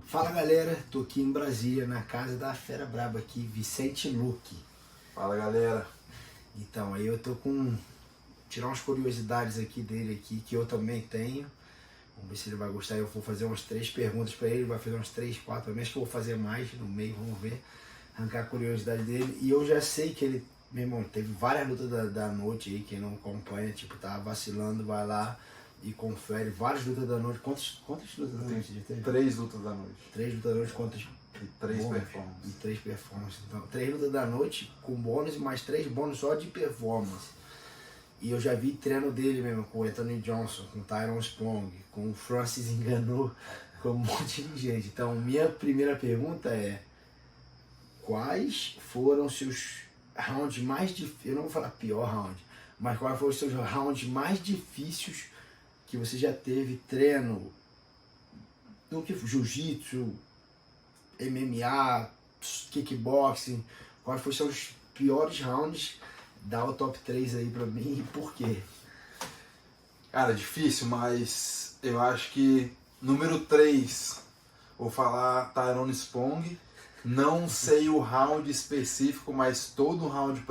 Fala galera, tô aqui em Brasília, na casa da fera braba aqui, Vicente Luque. Fala galera. Então, aí eu tô com... tirar umas curiosidades aqui dele aqui, que eu também tenho. Vamos ver se ele vai gostar. Eu vou fazer umas 3 perguntas pra ele, vai fazer umas 3, 4, acho que eu vou fazer mais no meio, vamos ver. Arrancar a curiosidade dele. E eu já sei que ele, meu irmão, teve várias lutas da noite aí, quem não acompanha, tipo, tá vacilando, vai lá e confere várias lutas da noite. Quantas lutas da noite já teve? 3 lutas da noite. 3 lutas da noite, quantas? E 3 bônus, performances. E 3 performances. Então, 3 lutas da noite com bônus e mais 3 bônus só de performance. E eu já vi treino dele mesmo com o Anthony Johnson, com o Tyrone Spong, com o Francis Ngannou, com um monte de gente. Então, minha primeira pergunta é: quais foram seus rounds mais difíceis? Eu não vou falar pior round, mas quais foram os seus rounds mais difíceis que você já teve treino no que jiu-jitsu, MMA, kickboxing? Quais foram os seus piores rounds? Dá o top 3 aí pra mim e por quê? Cara, difícil, mas eu acho que número 3, vou falar Tyrone Spong. Não sei o round específico, mas todo round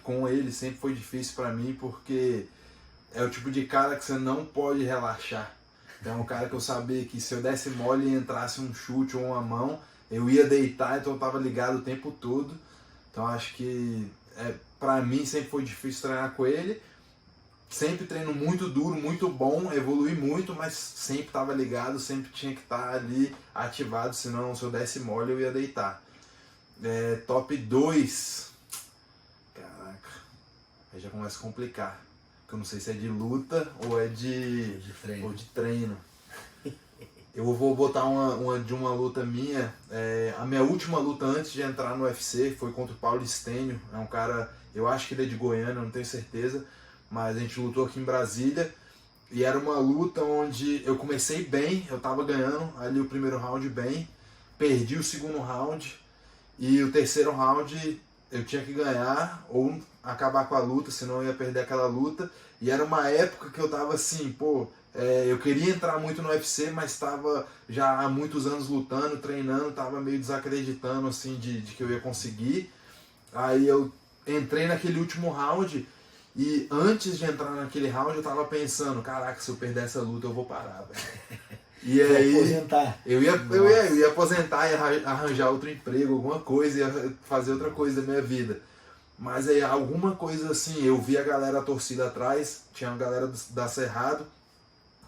com ele sempre foi difícil pra mim, porque é o tipo de cara que você não pode relaxar. É um cara que eu sabia que se eu desse mole e entrasse um chute ou uma mão, eu ia deitar, então eu tava ligado o tempo todo. Então acho que pra mim sempre foi difícil treinar com ele. Sempre treino muito duro, muito bom, evolui muito, mas sempre estava ligado, sempre tinha que estar ali ativado, senão se eu desse mole eu ia deitar. Top 2, caraca, aí já começa a complicar, porque eu não sei se é de luta ou é de treino. Eu vou botar uma luta minha, a minha última luta antes de entrar no UFC foi contra o Paulo Stênio, é um cara, eu acho que ele é de Goiânia, não tenho certeza, mas a gente lutou aqui em Brasília e era uma luta onde eu comecei bem, eu tava ganhando ali o primeiro round bem, perdi o segundo round e o terceiro round eu tinha que ganhar ou acabar com a luta, senão eu ia perder aquela luta. E era uma época que eu tava assim, eu queria entrar muito no UFC, mas estava já há muitos anos lutando, treinando, tava meio desacreditando assim de que eu ia conseguir. Aí eu entrei naquele último round e antes de entrar naquele round eu tava pensando, caraca, se eu perder essa luta eu vou parar, velho. E aí aposentar. eu ia aposentar, ia arranjar outro emprego, alguma coisa, ia fazer outra coisa da minha vida. Mas aí alguma coisa assim, eu vi a galera, a torcida atrás, tinha uma galera da Cerrado,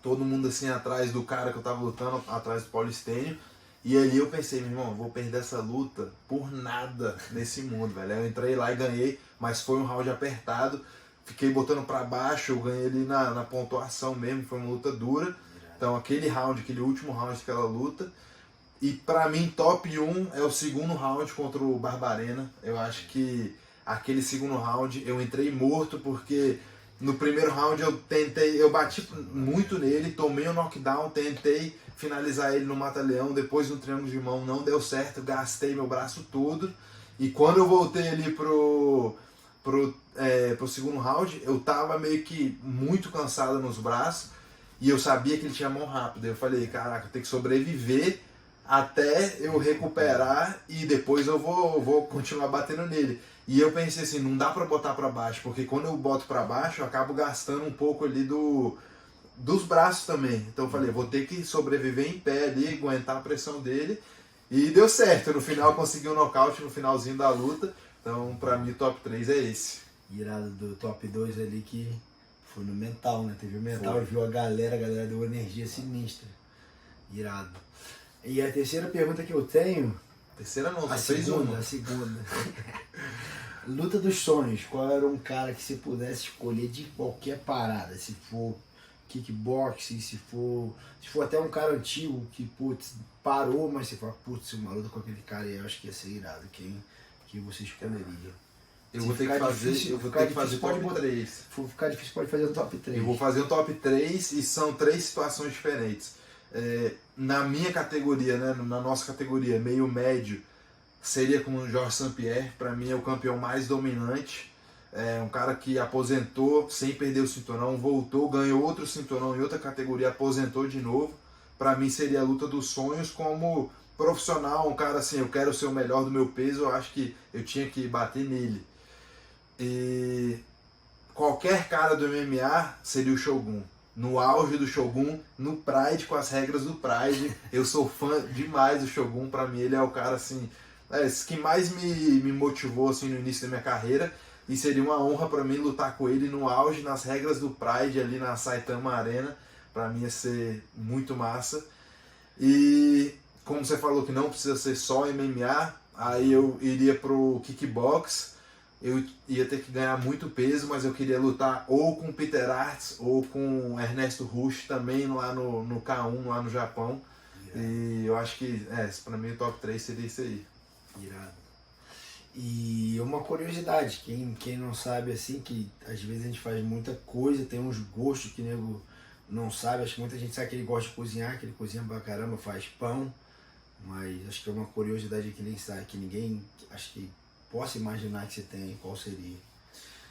todo mundo assim atrás do cara que eu tava lutando, atrás do Paulo Stênio. E ali eu pensei, meu irmão, eu vou perder essa luta por nada nesse mundo, velho. Eu entrei lá e ganhei, mas foi um round apertado. Fiquei botando pra baixo, eu ganhei ali na pontuação mesmo, foi uma luta dura. Então aquele último round daquela luta. E pra mim, top 1 é o segundo round contra o Barbarena. Eu acho que aquele segundo round eu entrei morto, porque no primeiro round eu bati muito nele, tomei um knockdown, tentei finalizar ele no mata-leão, depois no triângulo de mão não deu certo, gastei meu braço todo. E quando eu voltei ali pro segundo round, eu tava meio que muito cansado nos braços e eu sabia que ele tinha mão rápida. Eu falei, caraca, eu tenho que sobreviver até eu recuperar e depois eu vou continuar batendo nele. E eu pensei assim, não dá pra botar pra baixo, porque quando eu boto pra baixo eu acabo gastando um pouco ali dos braços também. Então eu falei, vou ter que sobreviver em pé ali, aguentar a pressão dele. E deu certo, no final eu consegui um nocaute no finalzinho da luta. Então pra mim o top 3 é esse. Irado do top 2 ali que foi no mental, né? Teve o mental, Foi. viu a galera deu uma energia sinistra. Irado. E a terceira pergunta que eu tenho... Terceira não, A só fez uma. segunda. Luta dos sonhos. Qual era um cara que você pudesse escolher de qualquer parada? Se for kickboxing, se for até um cara antigo que, putz, parou, mas você fala, putz, uma luta com aquele cara aí, eu acho que ia ser irado. Quem você escolheria? Eu vou ter que fazer top 3. Se for ficar difícil, pode fazer um top 3. Eu vou fazer um top 3 e são 3 situações diferentes. Na minha categoria, né, na nossa categoria, meio médio, seria com o Georges St-Pierre. Para mim é o campeão mais dominante. Um cara que aposentou sem perder o cinturão, voltou, ganhou outro cinturão em outra categoria, aposentou de novo. pra mim seria a luta dos sonhos. Como profissional, um cara assim, eu quero ser o melhor do meu peso, eu acho que eu tinha que bater nele. E qualquer cara do MMA seria o Shogun. No auge do Shogun, no Pride, com as regras do Pride. Eu sou fã demais do Shogun, pra mim ele é o cara assim, esse que mais me motivou assim, no início da minha carreira. E seria uma honra pra mim lutar com ele no auge, nas regras do Pride, ali na Saitama Arena. Pra mim ia ser muito massa. E como você falou que não precisa ser só MMA, aí eu iria pro kickbox. Eu ia ter que ganhar muito peso, mas eu queria lutar ou com Peter Aerts ou com Ernesto Rush também lá no K1, lá no Japão. Irado. E eu acho que, pra mim o top 3 seria isso aí. Irado. E uma curiosidade, quem não sabe assim, que às vezes a gente faz muita coisa, tem uns gostos que o nego não sabe, acho que muita gente sabe que ele gosta de cozinhar, que ele cozinha pra caramba, faz pão, mas acho que é uma curiosidade que nem sabe, que ninguém, acho que possa imaginar que você tem, qual seria?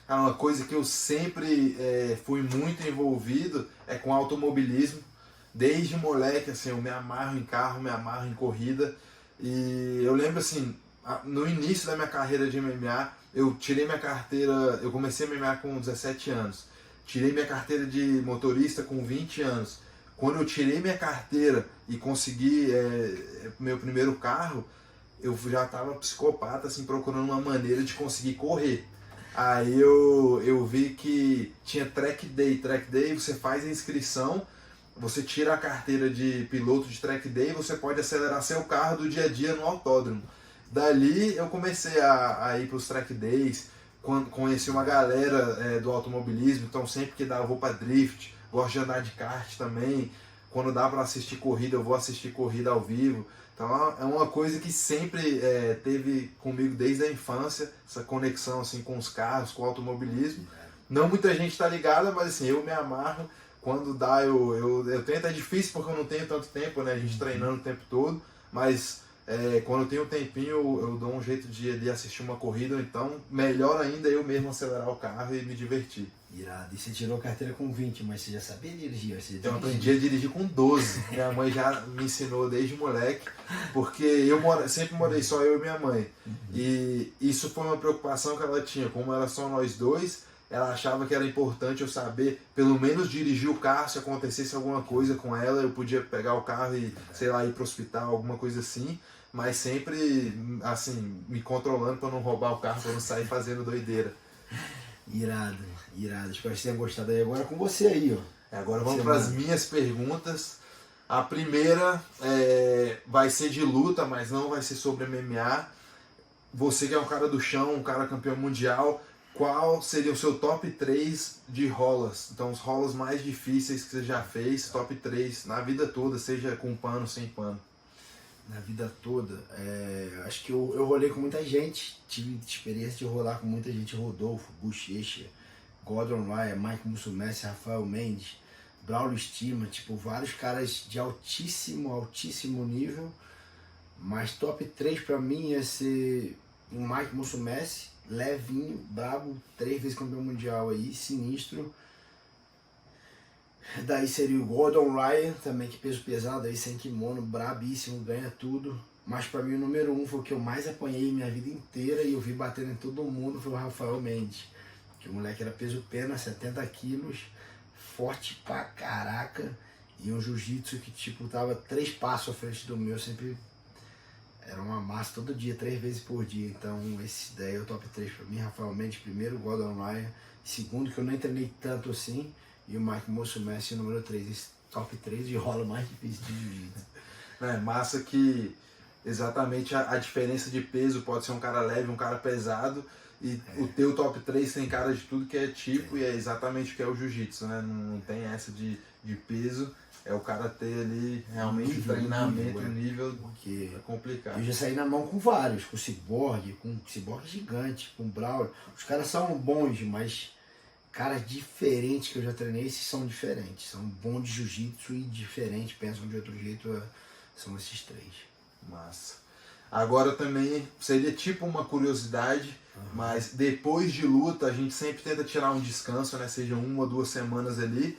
Uma coisa que eu sempre fui muito envolvido é com automobilismo. Desde moleque, assim, eu me amarro em carro, me amarro em corrida. E eu lembro, assim, no início da minha carreira de MMA, eu tirei minha carteira, eu comecei a MMA com 17 anos. Tirei minha carteira de motorista com 20 anos. Quando eu tirei minha carteira e consegui meu primeiro carro, eu já estava psicopata, assim, procurando uma maneira de conseguir correr. Aí eu vi que tinha track day. Track day você faz a inscrição, você tira a carteira de piloto de track day e você pode acelerar seu carro do dia a dia no autódromo. Dali eu comecei a ir para os track days, conheci uma galera do automobilismo, então sempre que dá eu vou para drift, gosto de andar de kart também. Quando dá para assistir corrida, eu vou assistir corrida ao vivo. Então é uma coisa que sempre teve comigo desde a infância, essa conexão assim, com os carros, com o automobilismo. Não muita gente está ligada, mas assim, eu me amarro. Quando dá, eu tento, é difícil porque eu não tenho tanto tempo, né? A gente treinando o tempo todo, mas quando eu tenho um tempinho eu dou um jeito de assistir uma corrida, ou então melhor ainda eu mesmo acelerar o carro e me divertir. Irado. E você tirou a carteira com 20, mas você já sabia dirigir? Eu aprendi a dirigir com 12. Minha mãe já me ensinou desde moleque, porque eu sempre morei só eu e minha mãe. E isso foi uma preocupação que ela tinha. Como era só nós dois, ela achava que era importante eu saber, pelo menos dirigir o carro. Se acontecesse alguma coisa com ela, eu podia pegar o carro e, sei lá, ir pro hospital, alguma coisa assim. Mas sempre, assim, me controlando para não roubar o carro, para não sair fazendo doideira. Irado, irado. Espero que você tenha gostado aí. Agora com você aí, ó. Agora vamos para as minhas perguntas. A primeira vai ser de luta, mas não vai ser sobre MMA. Você que é um cara do chão, um cara campeão mundial, qual seria o seu top 3 de rolas? Então os rolas mais difíceis que você já fez, top 3 na vida toda, seja com pano, sem pano. Na vida toda, acho que eu rolei com muita gente, tive experiência de rolar com muita gente, Rodolfo, Bochecha, Gordon Ryan, Mike Musumeci, Rafael Mendes, Braulio Estima, tipo, vários caras de altíssimo nível, mas top 3 pra mim ia ser o Mike Musumeci, levinho, brabo, 3 vezes campeão mundial aí, sinistro. Daí seria o Gordon Ryan, também que peso pesado, aí sem kimono, brabíssimo, ganha tudo. Mas pra mim o número 1 foi o que eu mais apanhei minha vida inteira e eu vi batendo em todo mundo, foi o Rafael Mendes. Que o moleque era peso pena, 70 quilos, forte pra caraca. E um jiu-jitsu que tipo tava 3 passos à frente do meu, sempre era uma massa todo dia, 3 vezes por dia. Então esse daí é o top 3 pra mim, Rafael Mendes primeiro, Gordon Ryan segundo, que eu nem treinei tanto assim. E o Mike Musumeci número 3, esse top 3 de rola mais difícil de jiu-jitsu. Massa que exatamente a diferença de peso, pode ser um cara leve, um cara pesado, e o teu top 3 tem cara de tudo que é tipo, e é exatamente o que é o jiu-jitsu, né? Não tem essa de peso, é o cara ter ali realmente treinamento, nível, porque é complicado. Eu já saí na mão com vários, com Cyborg gigante, com Braulio. Os caras são bons, mas caras diferentes que eu já treinei, esses são diferentes. São bons de jiu-jitsu e diferentes, pensam de outro jeito, são esses 3. Massa. Agora também seria tipo uma curiosidade, mas depois de luta a gente sempre tenta tirar um descanso, né? Seja 1 ou 2 semanas ali.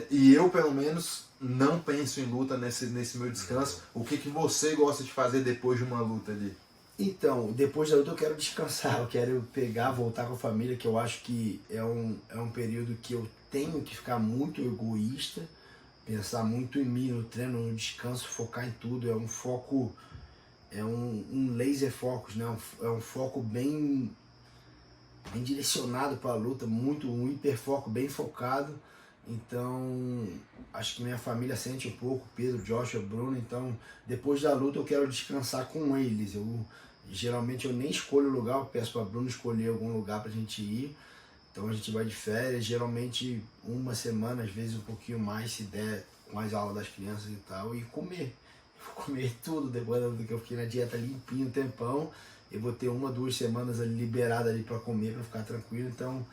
E eu, pelo menos, não penso em luta nesse meu descanso. O que você gosta de fazer depois de uma luta ali? Então, depois da luta eu quero descansar, eu quero pegar, voltar com a família, que eu acho que é um período que eu tenho que ficar muito egoísta, pensar muito em mim, no treino, no descanso, focar em tudo. É um foco, um laser focus, né? É um foco bem direcionado para a luta, muito um hiperfoco, bem focado. Então, acho que minha família sente um pouco, Pedro, Joshua, Bruno. Então, depois da luta eu quero descansar com eles. Geralmente eu nem escolho o lugar, eu peço para Bruno escolher algum lugar para a gente ir. Então a gente vai de férias, geralmente uma semana, às vezes um pouquinho mais, se der, com as aulas das crianças e tal, e comer. Eu vou comer tudo, depois do que eu fiquei na dieta limpinho um tempão. Eu vou ter 1, 2 semanas ali liberada ali para comer, para ficar tranquilo. Então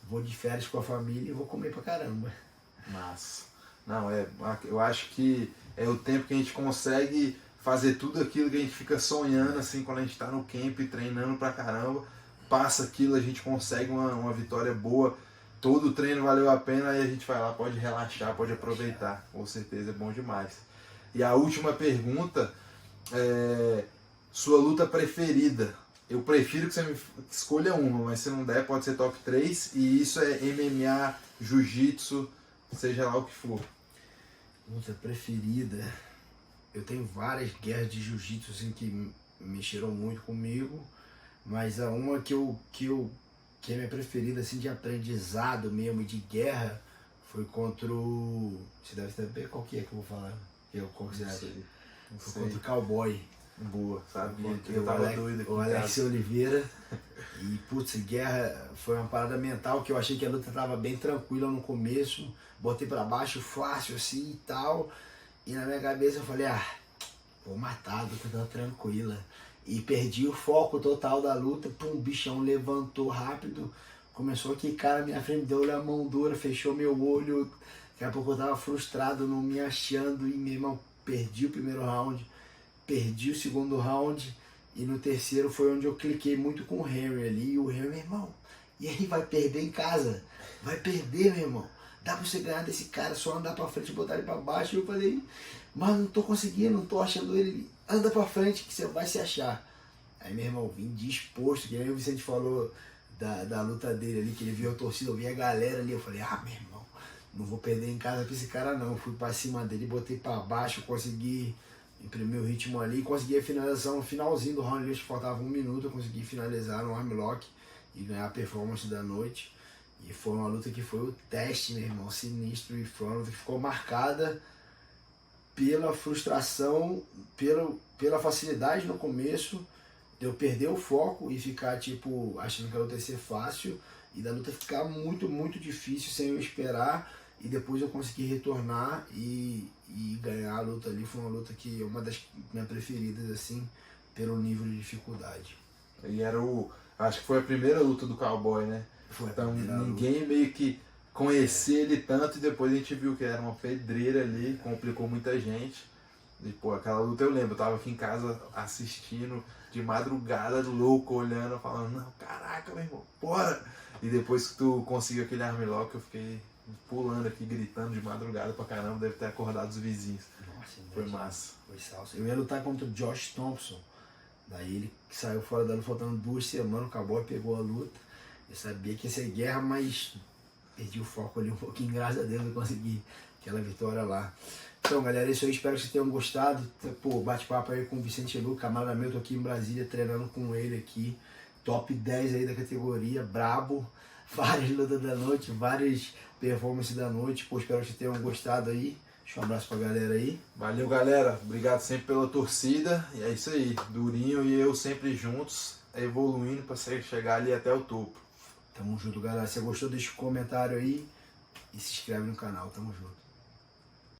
vou de férias com a família e vou comer pra caramba. Massa. Não, eu acho que é o tempo que a gente consegue fazer tudo aquilo que a gente fica sonhando, assim, quando a gente tá no camp treinando pra caramba, passa aquilo, a gente consegue uma vitória boa, todo o treino valeu a pena e a gente vai lá, pode relaxar, pode aproveitar, com certeza é bom demais. E a última pergunta sua luta preferida? Eu prefiro que você me escolha uma, mas se não der pode ser top 3 e isso é MMA, jiu-jitsu, seja lá o que for. Luta preferida. Eu tenho várias guerras de jiu-jitsu assim, que mexeram muito comigo, mas a uma que é minha preferida assim, de aprendizado mesmo, de guerra, foi contra o... Você deve saber qual que é que eu vou falar. Qual que você acha? Foi contra o Cowboy. Boa, sabia que Eu tava doido aqui. O Alex Oliveira. E, putz, guerra foi uma parada mental que eu achei que a luta tava bem tranquila no começo. Botei pra baixo fácil assim e tal. E na minha cabeça eu falei, vou matar, a luta tá tranquila. E perdi o foco total da luta. Pum, o bichão levantou rápido. Começou a quicar na minha frente, deu-lhe a mão dura, fechou meu olho. Daqui a pouco eu tava frustrado, não me achando. E, meu irmão, perdi o primeiro round. Perdi o segundo round e no terceiro foi onde eu cliquei muito com o Henry ali. E o Henry, meu irmão, e aí vai perder em casa? Vai perder, meu irmão. Dá pra você ganhar desse cara, só andar pra frente e botar ele pra baixo. E eu falei, mas não tô conseguindo, não tô achando ele. Anda pra frente que você vai se achar. Aí, meu irmão, vim disposto, que nem o Vicente falou da luta dele ali, que ele viu a torcida, eu vi a galera ali. Eu falei, meu irmão, não vou perder em casa pra esse cara não. Fui pra cima dele, botei pra baixo, consegui imprimir o ritmo ali, consegui a finalização no finalzinho do round, acho que faltava 1 minuto, eu consegui finalizar no armlock e ganhar a performance da noite. E foi uma luta que foi o teste, meu irmão, sinistro, e foi uma luta que ficou marcada pela frustração, pela facilidade no começo, de eu perder o foco e ficar tipo, achando que a luta ia ser fácil, e da luta ficar muito, muito difícil sem eu esperar. E depois eu consegui retornar e ganhar a luta ali. Foi uma luta que é uma das minhas preferidas, assim, pelo nível de dificuldade. E acho que foi a primeira luta do Cowboy, né? Foi então ninguém luta. Meio que conhecia ele tanto e depois a gente viu que era uma pedreira ali, complicou muita gente. E pô, aquela luta eu lembro, eu tava aqui em casa assistindo de madrugada, louco, olhando, falando, não, caraca, meu irmão, bora! E depois que tu conseguiu aquele armlock, eu fiquei pulando aqui, gritando de madrugada pra caramba, deve ter acordado os vizinhos. Nossa, foi massa. Foi salsa. Eu ia lutar contra o Josh Thompson. Daí ele saiu fora da luta, faltando 2 semanas, o Cowboy pegou a luta. Eu sabia que ia ser guerra, mas perdi o foco ali um pouquinho, graças a Deus eu consegui aquela vitória lá. Então, galera, isso aí, espero que vocês tenham gostado. Pô, bate-papo aí com o Vicente Lu, camarada meu, tô aqui em Brasília treinando com ele aqui. Top 10 aí da categoria, brabo. Várias lutas da noite, várias performances da noite. Pô, espero que vocês tenham gostado aí. Deixa um abraço pra galera aí. Valeu, galera. Obrigado sempre pela torcida. E é isso aí. Durinho e eu sempre juntos, evoluindo pra chegar ali até o topo. Tamo junto, galera. Se você gostou, deixa um comentário aí e se inscreve no canal. Tamo junto.